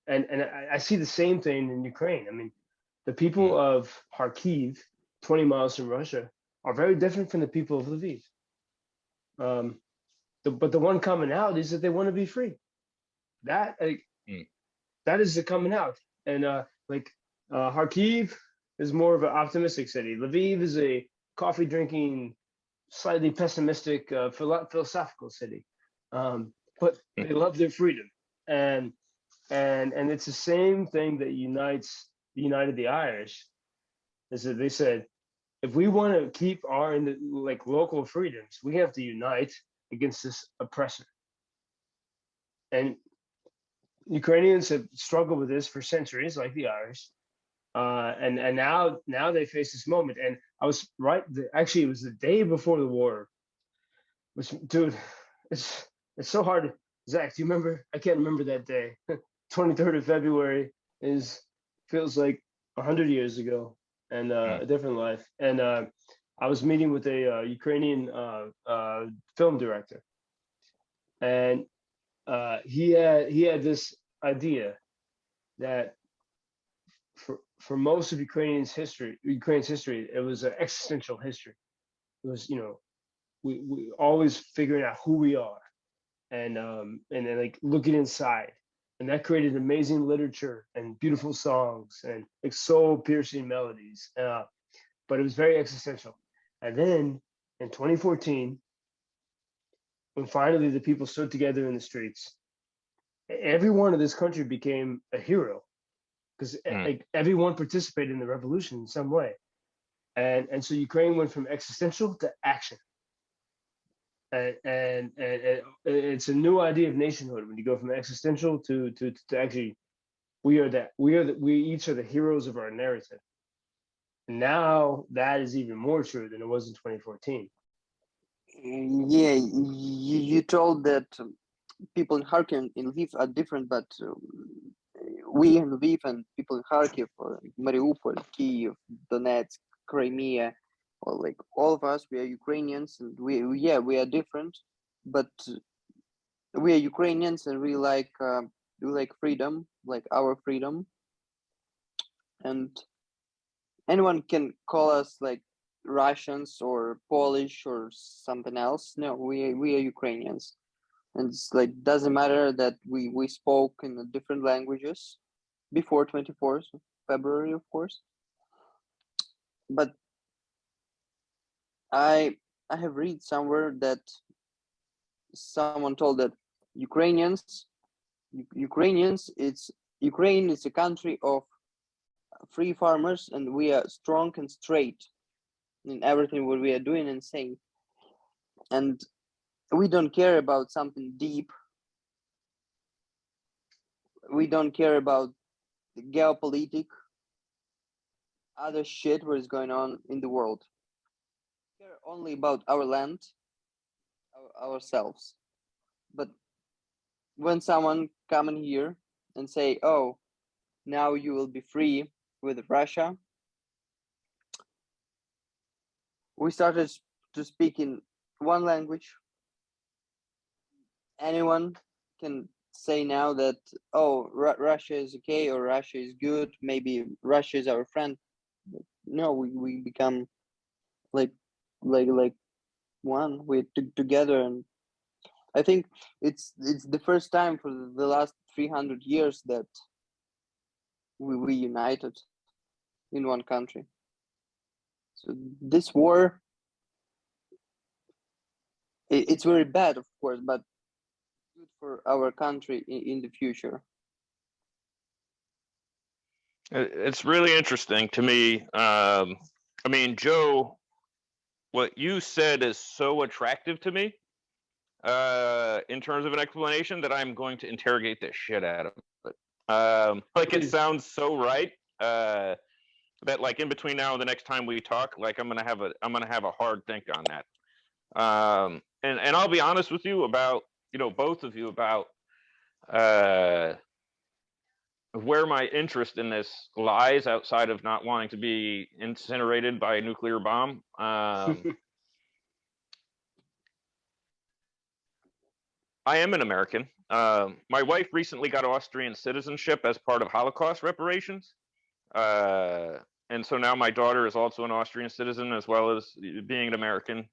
And I see the same thing in Ukraine. I mean, the people of Kharkiv, 20 miles from Russia, are very different from the people of Lviv. But the one commonality is that they want to be free. That is the coming out. And Kharkiv is more of an optimistic city. Lviv is a coffee drinking, slightly pessimistic, philosophical city. But they love their freedom, and it's the same thing that united the Irish. Is that they said, if we want to keep our like local freedoms, we have to unite against this oppressor. And Ukrainians have struggled with this for centuries, like the Irish. And now they face this moment. And I was right. Actually, it was the day before the war. Which, dude, it's so hard. Zach, do you remember? I can't remember that day. 23rd of February feels like 100 years ago, and a different life. And I was meeting with a Ukrainian film director, and he had this idea that for most of Ukraine's history, it was an existential history. It was, we always figuring out who we are, and then like looking inside, and that created amazing literature and beautiful songs and like soul piercing melodies. But it was very existential. And then in 2014, when finally the people stood together in the streets, everyone in this country became a hero, because like everyone participated in the revolution in some way. And so Ukraine went from existential to action. And it's a new idea of nationhood when you go from existential to actually we each are the heroes of our narrative. And now that is even more true than it was in 2014. Yeah, you told that people in Kharkiv and Lviv are different, but we in Lviv and people in Kharkiv, or Mariupol, Kiev, Donetsk, Crimea, or like all of us, we are Ukrainians, and we are different, but we are Ukrainians, and we like freedom, like our freedom, and anyone can call us like Russians or Polish or something else. No, we are Ukrainians, and it's like doesn't matter that we spoke in different languages before 24th February, of course, but I have read somewhere that someone told that Ukrainian is a country of free farmers, and we are strong and straight in everything what we are doing and saying, and we don't care about something deep. We don't care about the geopolitics, other shit what is going on in the world. We care only about our land, ourselves. But when someone come in here and say, oh, now you will be free with Russia, we started to speak in one language. Anyone can say now that, oh, Russia is okay, or Russia is good, maybe Russia is our friend. No, we become like one. We're together, and I think it's the first time for the last 300 years that we united in one country. So this war, it's very bad, of course, but good for our country in the future. It's really interesting to me. I mean, Joe, what you said is so attractive to me in terms of an explanation that I'm going to interrogate the shit out of it. Like, it sounds so right that like in between now and the next time we talk, like I'm gonna have a hard think on that. And I'll be honest with you about, both of you, about where my interest in this lies outside of not wanting to be incinerated by a nuclear bomb. I am an American. My wife recently got Austrian citizenship as part of Holocaust reparations. And so now my daughter is also an Austrian citizen as well as being an American.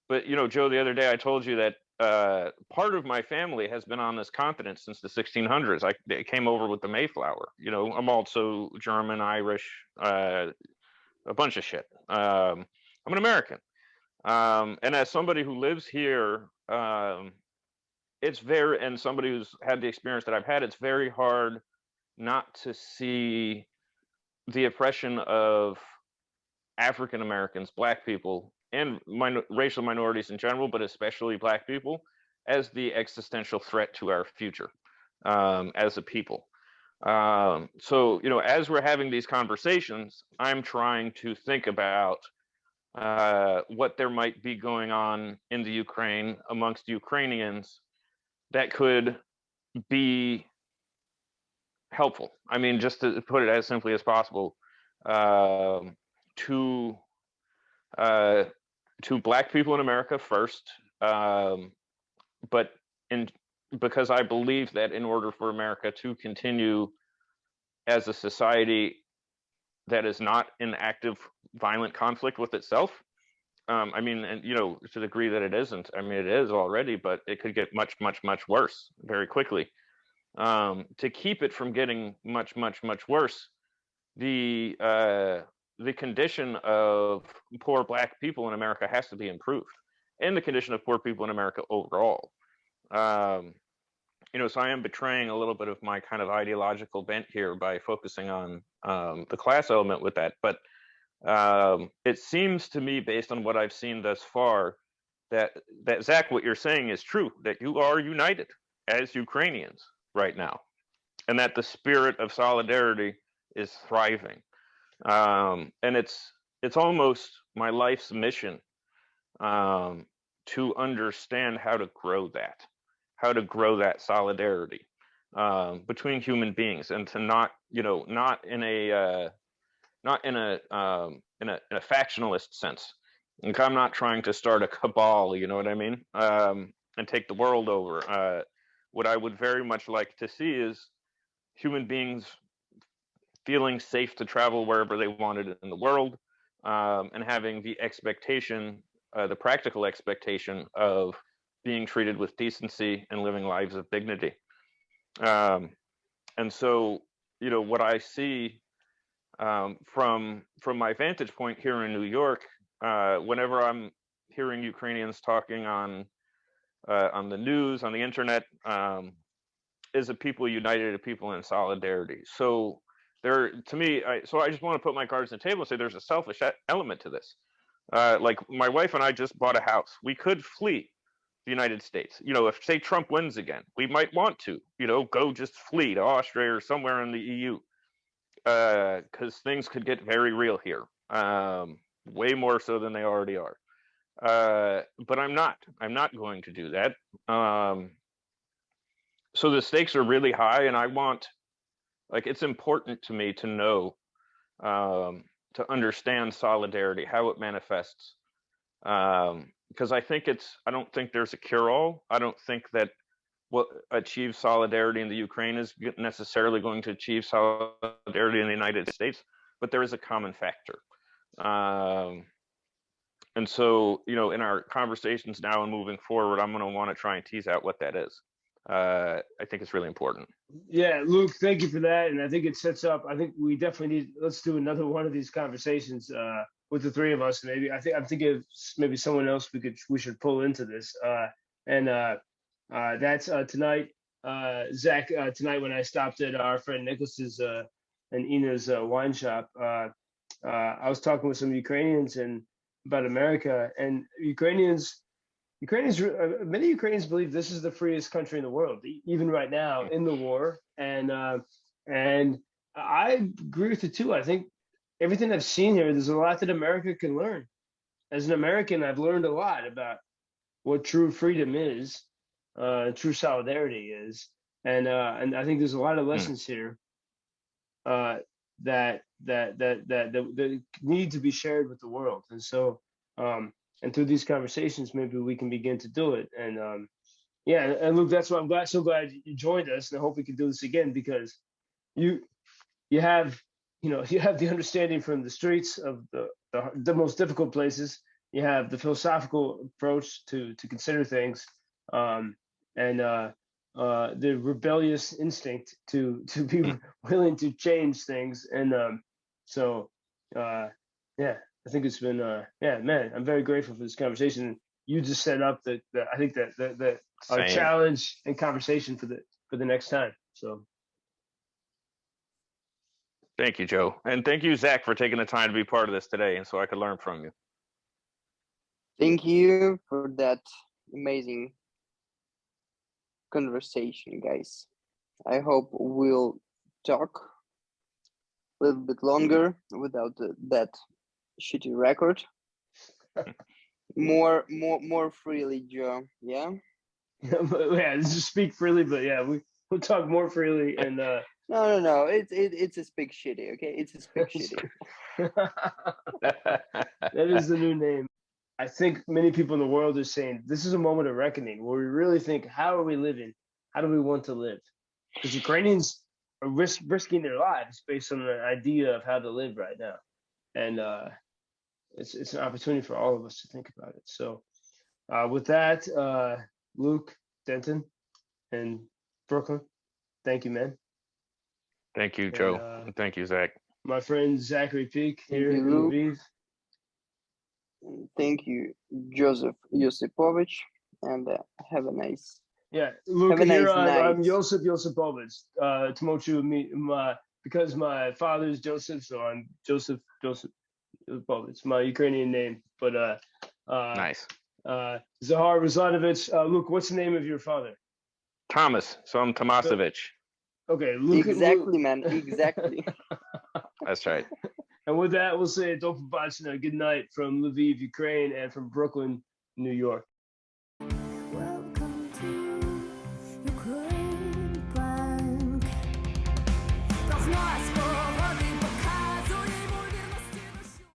But, Joe, the other day I told you that part of my family has been on this continent since the 1600s. They came over with the Mayflower. I'm also German, Irish, a bunch of shit. I'm an American. And as somebody who lives here, and somebody who's had the experience that I've had, it's very hard not to see the oppression of African Americans, Black people, and racial minorities in general, but especially Black people, as the existential threat to our future as a people. So, as we're having these conversations, I'm trying to think about what there might be going on in the Ukraine amongst Ukrainians that could be helpful. I mean, just to put it as simply as possible, to Black people in America first, but because I believe that in order for America to continue as a society that is not in active violent conflict with itself, I mean, and to the degree that it isn't, I mean, it is already, but it could get much, much, much worse very quickly. To keep it from getting much, much, much worse, the condition of poor Black people in America has to be improved, and the condition of poor people in America overall. So I am betraying a little bit of my kind of ideological bent here by focusing on the class element with that. But it seems to me, based on what I've seen thus far, that Zakh, what you're saying is true, that you are united as Ukrainians right now, and that the spirit of solidarity is thriving. And it's almost my life's mission to understand how to grow that solidarity between human beings, and to not in a factionalist sense. Like, I'm not trying to start a cabal, you know what I mean, and take the world over. What I would very much like to see is human beings feeling safe to travel wherever they wanted in the world, and having the expectation, the practical expectation of being treated with decency and living lives of dignity. And so, what I see from my vantage point here in New York, whenever I'm hearing Ukrainians talking on the news, on the internet, is a people united, a people in solidarity. So to me, I just want to put my cards on the table and say there's a selfish element to this. Like, my wife and I just bought a house. We could flee the United States. If, say, Trump wins again, we might want to, go just flee to Austria or somewhere in the EU, because things could get very real here, way more so than they already are. But I'm not going to do that. So the stakes are really high, and it's important to me to know, to understand solidarity, how it manifests. Because I don't think there's a cure-all. I don't think that what achieves solidarity in the Ukraine is necessarily going to achieve solidarity in the United States, but there is a common factor. And so, in our conversations now and moving forward, I'm going to want to try and tease out what that is. I think it's really important. Yeah, Luke, thank you for that. And I think it sets up, I think we definitely let's do another one of these conversations with the three of us. Maybe I'm thinking of maybe someone else we should pull into this. And that's tonight, Zakh, tonight when I stopped at our friend Nicholas's and Ina's wine shop, I was talking with some Ukrainians about America, and many Ukrainians believe this is the freest country in the world, even right now in the war. And I agree with it too. I think everything I've seen here, there's a lot that America can learn. As an American, I've learned a lot about what true freedom is, true solidarity is, and I think there's a lot of lessons here that need to be shared with the world. And so, and through these conversations, maybe we can begin to do it. And and Luke, that's why I'm so glad you joined us, and I hope we can do this again, because you have the understanding from the streets of the most difficult places. You have the philosophical approach to consider things, and the rebellious instinct to be willing to change things. And I think it's been man, I'm very grateful for this conversation. You just set up I think that our challenge and conversation for the next time. So Thank you, Joe. And thank you, Zakh, for taking the time to be part of this today and so I could learn from you. Thank you for that amazing conversation, guys. I hope we'll talk a little bit longer without that shitty record. More freely, Joe. Yeah. Yeah, just speak freely, but yeah, we'll talk more freely and No. It's a speak shitty. Okay, it's a speak shitty. that is the new name. I think many people in the world are saying this is a moment of reckoning where we really think, how are we living? How do we want to live? Because Ukrainians are risking their lives based on an idea of how to live right now, and it's an opportunity for all of us to think about it. So, with that, Luke, Denton, and Brooklyn, thank you, man. Thank you, Joe. And, And thank you, Zakh. my friend Zakhar Pikh here you, in Luke. Lviv. Thank you, Joseph Yosipovich, and have a nice. Yeah, Luke, Have a here nice I'm night. Joseph Yosipovich. Because my father's Joseph, so I'm Joseph Yosipovich, my Ukrainian name. But Nice. Zakhar Ruslanovich. Luke, what's the name of your father? Thomas, so I'm Tomasevich. Okay, Luke. Exactly, man. Exactly. That's right. And with that, we'll say do побачення, good night from Lviv, Ukraine, and from Brooklyn, New York. Welcome to Ukraine, Doch нас